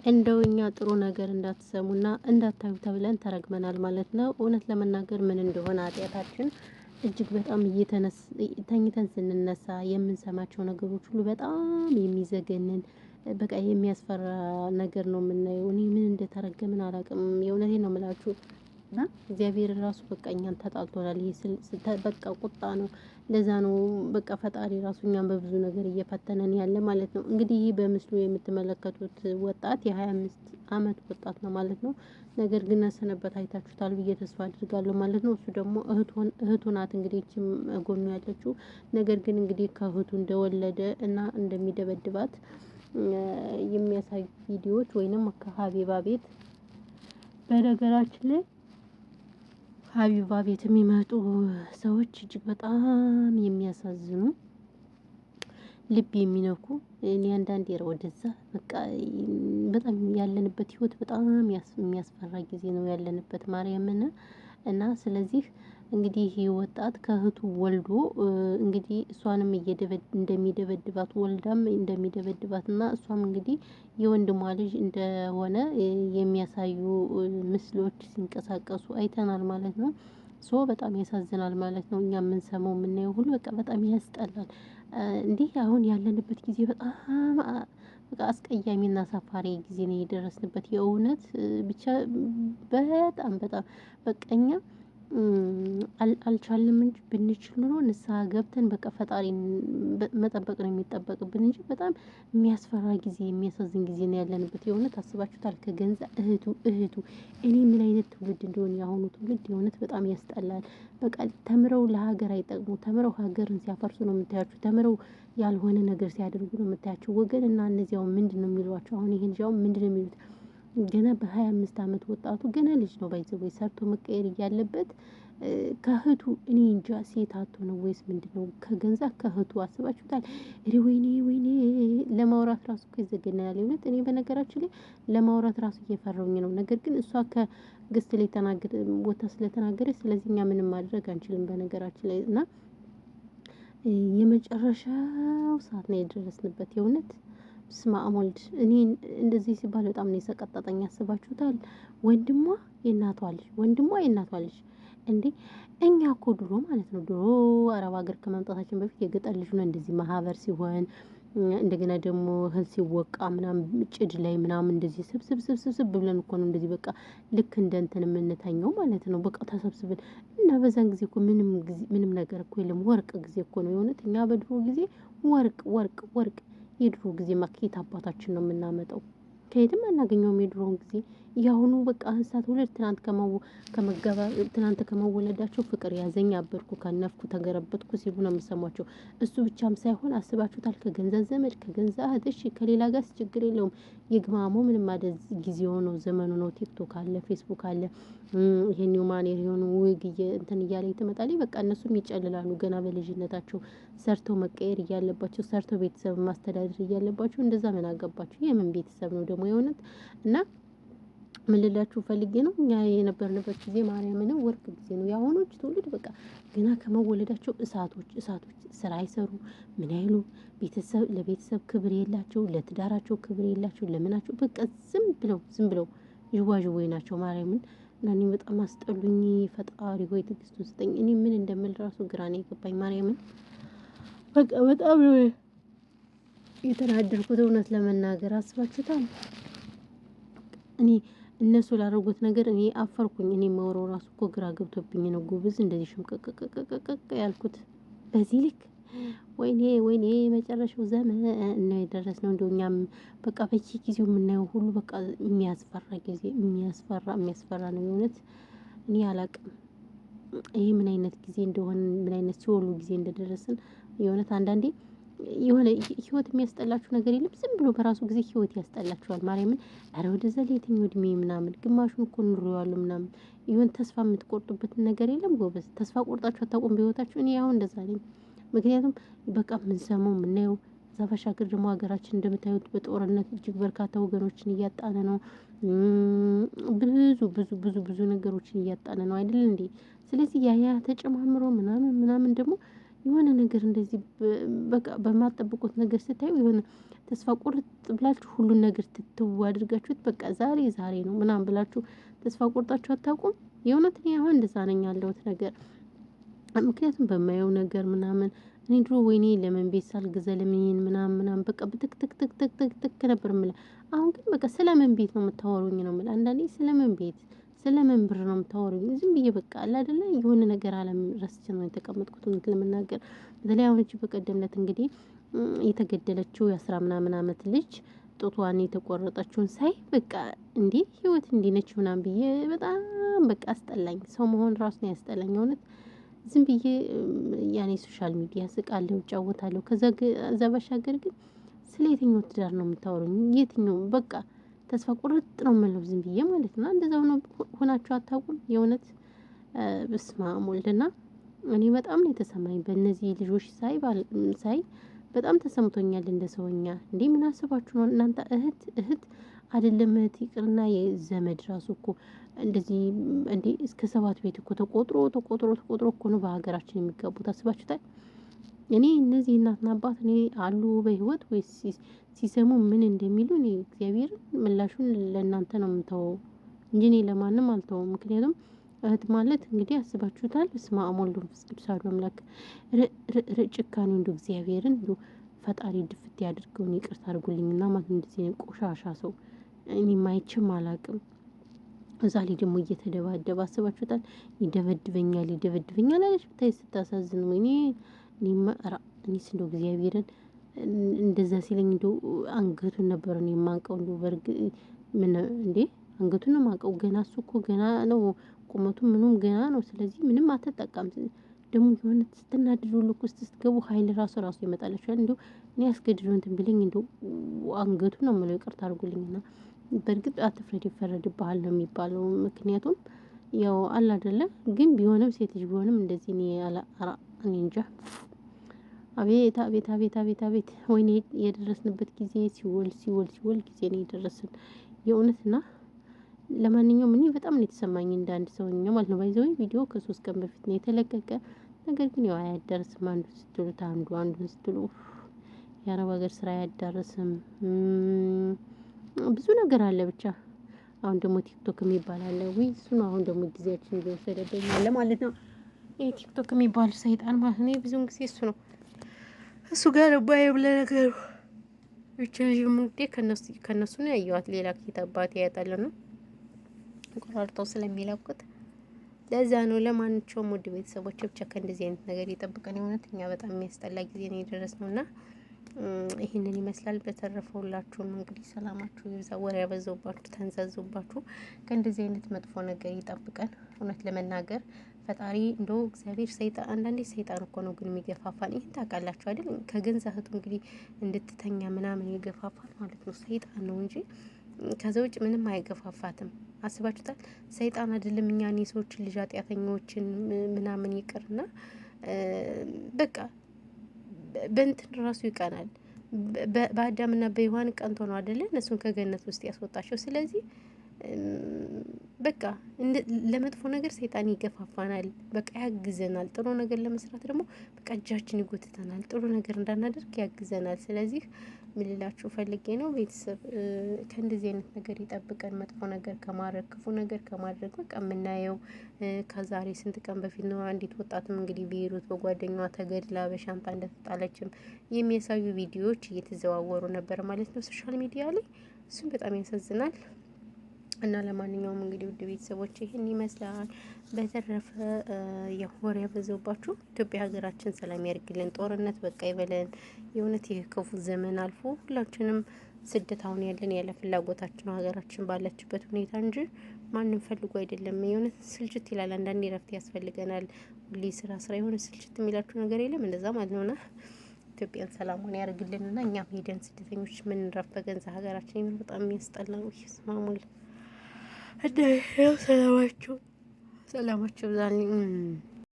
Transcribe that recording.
እንደው እኛ ጥሩ ነገር እንዳትሰሙና እንዳታዩ ተብለን ተረግመናል ማለት ነው። እውነት ለመናገር ምን እንደሆነ ኃጢአታችን እጅግ በጣም ተኝተን ስንነሳ የምንሰማቸው ነገሮች ሁሉ በጣም የሚዘገንን በቃ የሚያስፈራ ነገር ነው የምናየው። እኔ ምን እንደተረገምን አላውቅም። የእውነቴን ነው የምላችሁ። እና እግዚአብሔር ራሱ በቃ እኛን ተጣልቶናል። ይሄ በቃ ቁጣ ነው። ለዛ ነው በቃ ፈጣሪ ራሱ እኛን በብዙ ነገር እየፈተነን ያለ ማለት ነው። እንግዲህ ይህ በምስሉ የምትመለከቱት ወጣት የ25 አመት ወጣት ነው ማለት ነው። ነገር ግን ያሰነበት አይታችሁታል ብዬ ተስፋ አድርጋለሁ ማለት ነው። እሱ ደግሞ እህቱ ናት እንግዲህ እቺም ጎኑ ያለችው። ነገር ግን እንግዲህ ከእህቱ እንደወለደ እና እንደሚደበድባት የሚያሳዩ ቪዲዮዎች ወይንም ከሀቢባ ቤት በነገራችን ላይ ሀቢባ ቤት የሚመጡ ሰዎች እጅግ በጣም የሚያሳዝኑ ልብ የሚነኩ እኔ አንዳንዴ ወደዛ በቃ በጣም ያለንበት ህይወት በጣም የሚያስፈራ ጊዜ ነው ያለንበት ማርያምን። እና ስለዚህ እንግዲህ ይሄ ወጣት ከእህቱ ወልዶ እንግዲህ እሷንም እንደሚደበድባት ወልዳም እንደሚደበድባትና እሷም እንግዲህ የወንድሟ ልጅ እንደሆነ የሚያሳዩ ምስሎች ሲንቀሳቀሱ አይተናል ማለት ነው። ሶ በጣም ያሳዝናል ማለት ነው። እኛ የምንሰማው የምናየው ሁሉ በቃ በጣም ያስጠላል። እንዲህ አሁን ያለንበት ጊዜ በጣም በቃ አስቀያሚና አሳፋሪ ጊዜ ነው የደረስንበት። የእውነት ብቻ በጣም በጣም በቃ እኛ አልቻልንም እንጂ ብንችል ኑሮ ንስሃ ገብተን በቃ ፈጣሪን መጠበቅ ነው የሚጠበቅብን እንጂ በጣም የሚያስፈራ ጊዜ የሚያሳዝን ጊዜ ነው ያለንበት። የእውነት አስባችሁታል? ከገንዛ እህቱ እኔ ምን አይነት ትውልድ እንደሆነ ያሁኑ ትውልድ የእውነት በጣም ያስጠላል። በቃ ተምረው ለሀገር አይጠቅሙ ተምረው ሀገርን ሲያፈርሱ ነው የምታያቸው። ተምረው ያልሆነ ነገር ሲያደርጉ ነው የምታያቸው። ወገን እና እነዚያው ምንድነው የሚሏቸው? አሁን ይሄን ልጅ አሁን ምንድነው የሚሉት? ገና በ25 አመት ወጣቱ ገና ልጅ ነው ባይዘው ሰርቶ መቀየር እያለበት ከእህቱ እኔ እንጃ ሴት አቶ ነው ወይስ ምንድነው? ከገንዛ ከእህቱ አስባችሁታል? ወይኔ ወይኔ ለማውራት ራሱ እኮ ይዘገናል። የእውነት እኔ በነገራችን ላይ ለማውራት ራሱ እየፈራሁኝ ነው። ነገር ግን እሷ ከግስት ላይ ቦታ ስለተናገረች ስለዚህ እኛ ምንም ማድረግ አንችልም በነገራችን ላይ እና የመጨረሻው ሰዓት ነው የደረስንበት። የእውነት በስመአብ ወልድ እኔ እንደዚህ ሲባል በጣም ነው የሰቀጠጠኝ። አስባችሁታል? ወንድሟ የእናቷ ልጅ እንዴ! እኛ እኮ ድሮ ማለት ነው ድሮ አረብ ሀገር ከመምጣታችን በፊት የገጠር ልጅ ነው እንደዚህ ማህበር ሲሆን እንደገና ደግሞ እህል ሲወቃ ምናምን ጭድ ላይ ምናምን እንደዚህ ስብስብ ብለን እኮ ነው እንደዚህ በቃ ልክ እንደ እንትን የምንተኘው ማለት ነው። በቃ ተሰብስበን እና በዛን ጊዜ እኮ ምንም ነገር እኮ የለም። ወርቅ ጊዜ እኮ ነው የእውነት እኛ በድሮ ጊዜ ወርቅ የድሮ ጊዜ ከየት አባታችን ነው የምናመጣው? ከየትም አናገኘውም የድሮውን ጊዜ። ያሁኑ በቃ እንስሳት ውልድ ትናንት ከመወለዳቸው ፍቅር ያዘኝ አበድኩ ከነፍኩ ተገረበትኩ ሲሉ ነው የምሰማቸው። እሱ ብቻም ሳይሆን አስባችሁታል? ከገንዘብ ዘመድ ከገንዘብ እህት እሺ ከሌላ ጋርስ ችግር የለውም። ይግማሙ ምንም አይደል ጊዜው ነው ዘመኑ ነው። ቲክቶክ አለ ፌስቡክ አለ። ይሄን ዩማኔር የሆኑ ውግ እንትን እያለ ትመጣለች በቃ እነሱም ይጨልላሉ ገና በልጅነታቸው ሰርተው መቀየር እያለባቸው ሰርተው ቤተሰብ ማስተዳደር እያለባቸው እንደዛ ምን አገባቸው? የምን ቤተሰብ ነው ደግሞ የእውነት እና ምን ልላችሁ ፈልጌ ነው እኛ የነበርንበት ጊዜ ማርያምን ወርቅ ጊዜ ነው። የአሁኖች ትውልድ በቃ ገና ከመወለዳቸው እሳቶች ስራ አይሰሩ ምን አይሉ ለቤተሰብ ክብር የላቸው ለትዳራቸው ክብር የላቸው ለምናቸው በቃ ዝም ብለው ዥዋዥዌ ናቸው። ማርያምን እና እኔ በጣም አስጠሉኝ። ፈጣሪ ሆይ ትዕግስቱን ስጠኝ። እኔ ምን እንደምል ራሱ ግራ ነው የገባኝ። ማርያምን በቃ በጣም ነው የተናደድኩት እውነት ለመናገር አስባችሁታል? እኔ እነሱ ላደረጉት ነገር እኔ አፈርኩኝ። እኔ የማወራው ራሱ እኮ ግራ ገብቶብኝ ነው ጎበዝ እንደዚህ ሽምቀቅ ያልኩት በዚህ ልክ። ወይኔ መጨረሻው ዘመን ነው የደረስነው። እንደው እኛም በቃ በየጊዜው የምናየው ሁሉ በቃ የሚያስፈራ ጊዜ የሚያስፈራ ነው የእውነት። እኔ አላቅም ይሄ ምን አይነት ጊዜ እንደሆነ ምን አይነት ሲኦል ጊዜ እንደደረስን የእውነት አንዳንዴ የሆነ ህይወት የሚያስጠላችሁ ነገር የለም። ዝም ብሎ በራሱ ጊዜ ህይወት ያስጠላችኋል። ማርያምን ኧረ ወደዛ ለየትኛው እድሜ ምናምን ግማሹን እኮ ኑሬዋለሁ ምናምን ይሁን ተስፋ የምትቆርጡበትን ነገር የለም። ጎበዝ ተስፋ ቆርጣችሁ አታውቁም በህይወታችሁ? እኔ አሁን እንደዛ ነኝ። ምክንያቱም በቃ የምንሰማው የምናየው እዛ ባሻገር ደግሞ ሀገራችን እንደምታዩት በጦርነት እጅግ በርካታ ወገኖችን እያጣነ ነው። ብዙ ነገሮችን እያጣነ ነው አይደል እንዴ? ስለዚህ ያ ተጨማምሮ ምናምን ደግሞ የሆነ ነገር እንደዚህ በቃ በማትጠብቁት ነገር ስታዩ የሆነ ተስፋ ቁርጥ ብላችሁ ሁሉን ነገር ትተው አድርጋችሁት በቃ ዛሬ ነው ምናምን ብላችሁ ተስፋ ቆርጣችሁ አታውቁም? የእውነት እኔ አሁን እንደዛ ነኝ ያለሁት ነገር። ምክንያቱም በማየው ነገር ምናምን እኔ ድሮ ወይኔ ለምን ቤት ሳልገዛ ለምን ይሄን ምናምን በቃ ብትክ ነበር የምልህ። አሁን ግን በቃ ስለምን ቤት ነው የምታወሩኝ ነው የምልህ። አንዳንዴ ስለምን ቤት ስለምን ብር ነው የምታወሩኝ? ዝም ብዬ በቃ አለ አይደለ የሆነ ነገር አለም ረስቼ ነው የተቀመጥኩት እውነት ለመናገር። በተለይ አሁን እቺ በቀደም ዕለት እንግዲህ የተገደለችው የአስራ ምናምን አመት ልጅ ጡቷን የተቆረጠችውን ሳይ በቃ እንዴ ህይወት እንዲህ ነች ምናምን ብዬ በጣም በቃ አስጠላኝ። ሰው መሆን ራሱ ነው ያስጠላኝ እውነት። ዝም ብዬ ያኔ ሶሻል ሚዲያ ስቃለሁ እጫወታለሁ። ከዛ ባሻገር ግን ስለ የትኛው ትዳር ነው የምታወሩኝ? የትኛው በቃ ተስፋ ቁርጥ ነው የምለው ዝም ብዬ ማለት ነው። እንደዛው ነው ሆናችሁ አታውቁም? የእውነት በስመአብ ወልድና እኔ በጣም ነው የተሰማኝ በእነዚህ ልጆች ሳይ በጣም ተሰምቶኛል። እንደ ሰውኛ እንዴ ምን አስባችሁ ነው እናንተ? እህት አይደለም እህት ይቅርና የዘመድ ራሱ እኮ እንደዚህ እንዴ እስከ 7 ቤት እኮ ተቆጥሮ እኮ ነው በሀገራችን የሚጋቡት። አስባችሁታል? እኔ እነዚህ እናትና አባት እኔ አሉ በህይወት ወይስ ሲሰሙ ምን እንደሚሉ እኔ እግዚአብሔርን ምላሹን ለእናንተ ነው የምተወው እንጂ እኔ ለማንም አልተወውም። ምክንያቱም እህት ማለት እንግዲህ አስባችሁታል? በስመአብ ወወልድ ወመንፈስ ቅዱስ አሐዱ አምላክ። ጭካኔ እንደው እግዚአብሔርን እንደው ፈጣሪ ድፍት ያድርገውን ይቅርታ አድርጉልኝና ማለት እንደዚህ ቆሻሻ ሰው እኔ ማይችም አላቅም። እዛ ላይ ደግሞ እየተደባደበ አስባችሁታል? ይደበድበኛል አለች። ብታይ ስታሳዝን እኔስ እንደው እግዚአብሔርን እንደዛ ሲለኝ እንደው አንገቱን ነበር ነው የማንቀው። እንደው ምን እንዴ አንገቱን ነው የማንቀው። ገና እሱ እኮ ገና ነው ቁመቱ ምኑም ገና ነው። ስለዚህ ምንም አትጠቃም። ደግሞ የሆነ ስትናደዱ ልክ ውስጥ ስትገቡ ኃይል ራሱ ይመጣላችኋል። እንደው እኔ አስገድዶ እንትን ብለኝ እንደው አንገቱን ነው የምለው። ይቅርታ አድርጉልኝና በእርግጥ አትፍረድ ይፈረድብሃል ነው የሚባለው። ምክንያቱም ያው አለ አይደለ ግን ቢሆንም ሴት ልጅ ቢሆንም እንደዚህ እኔ እንጃ። አቤት ወይኔ የደረስንበት ጊዜ ሲወል ጊዜ ነው የደረስን የእውነትና። ለማንኛውም እኔ በጣም ነው የተሰማኝ እንደ አንድ ሰውኛ ማለት ነው። ባይዘው ቪዲዮ ከ3 ቀን በፊት ነው የተለቀቀ። ነገር ግን ያው አያዳርስም። አንዱ ስትሉት አንዱን ስትሉ የአረብ ሀገር ስራ አያዳርስም። ብዙ ነገር አለ ብቻ። አሁን ደግሞ ቲክቶክ የሚባል አለ። ወይ እሱ ነው አሁን ደግሞ ጊዜያችን እየወሰደብኝ አለ ማለት ነው። ይሄ ቲክቶክ የሚባል ሰይጣን ማለት ነው። ብዙውን ጊዜ እሱ ነው እሱ ጋር ባይብለ ነገር ብቻ እንግዲህ ከነሱ ነው ያየኋት። ሌላ ኬት አባቴ ያጣለ ነው ቆራርጠው ስለሚለቁት ለዛ ነው። ለማንኛውም ውድ ቤተሰቦች ብቻ ከእንደዚህ አይነት ነገር ይጠብቀን። የሆነት እኛ በጣም የሚያስጠላ ጊዜ ነው የደረስነውና ይሄንን ይመስላል። በተረፈውላችሁም እንግዲህ ሰላማችሁ ይብዛ። ወሬ ያበዛውባችሁ ተንዛዙባችሁ ከእንደዚህ አይነት መጥፎ ነገር ይጠብቀን። እውነት ለመናገር ፈጣሪ እንደው እግዚአብሔር አንዳንዴ ሰይጣን እኮ ነው ግን የሚገፋፋን። ይሄን ታውቃላችሁ አይደል? ከገንዛ እህቱ እንግዲህ እንድትተኛ ምናምን ይገፋፋል ማለት ነው ሰይጣን ነው እንጂ ከዛ ውጭ ምንም አይገፋፋትም። አስባችሁታል? ሰይጣን አይደለም እኛን የሰዎችን ልጅ ኃጢአተኞችን ምናምን ይቅርና በቃ በእንትን ራሱ ይቀናል። በአዳምና በሔዋን ቀንቶ ነው አይደለ እነሱን ከገነት ውስጥ ያስወጣቸው። ስለዚህ በቃ ለመጥፎ ነገር ሰይጣን ይገፋፋናል። በቃ ያግዘናል። ጥሩ ነገር ለመስራት ደግሞ በቃ እጃችን ይጎትተናል። ጥሩ ነገር እንዳናደርግ ያግዘናል። ስለዚህ ምን ልላችሁ ፈልጌ ነው ቤተሰብ ከእንደዚህ አይነት ነገር ይጠብቀን። መጥፎ ነገር ከማድረግ ክፉ ነገር ከማድረግ በቃ የምናየው ከዛሬ ስንት ቀን በፊት ነው አንዲት ወጣትም እንግዲህ ቤይሩት በጓደኛዋ ተገድላ በሻንጣ እንደተጣለችም የሚያሳዩ ቪዲዮዎች እየተዘዋወሩ ነበር ማለት ነው ሶሻል ሚዲያ ላይ። እሱም በጣም ያሳዝናል። እና ለማንኛውም እንግዲህ ውድ ቤተሰቦች ይሄን ይመስላል። በተረፈ የሆነ ያበዛባችሁ ኢትዮጵያ ሀገራችን ሰላም ያርግልን። ጦርነት በቃ ይበለን። የእውነት ይህ ክፉ ዘመን አልፎ ሁላችንም ስደት አሁን ያለን ያለ ፍላጎታችን ሀገራችን ባለችበት ሁኔታ እንጂ ማንም ፈልጎ አይደለም። የእውነት ስልችት ይላል። አንዳንዴ እረፍት ያስፈልገናል። ሁሌ ስራ የሆነ ስልችት የሚላችሁ ነገር የለም እንደዛ ማለት ነውና ኢትዮጵያን ሰላሙን ያርግልንና እኛም ሄደን ስደተኞች ምን ረፍ በገንዛ ሀገራችን በጣም የሚያስጠላ ነው። ይስማሙል ሰላማችሁ ብዛልኝ።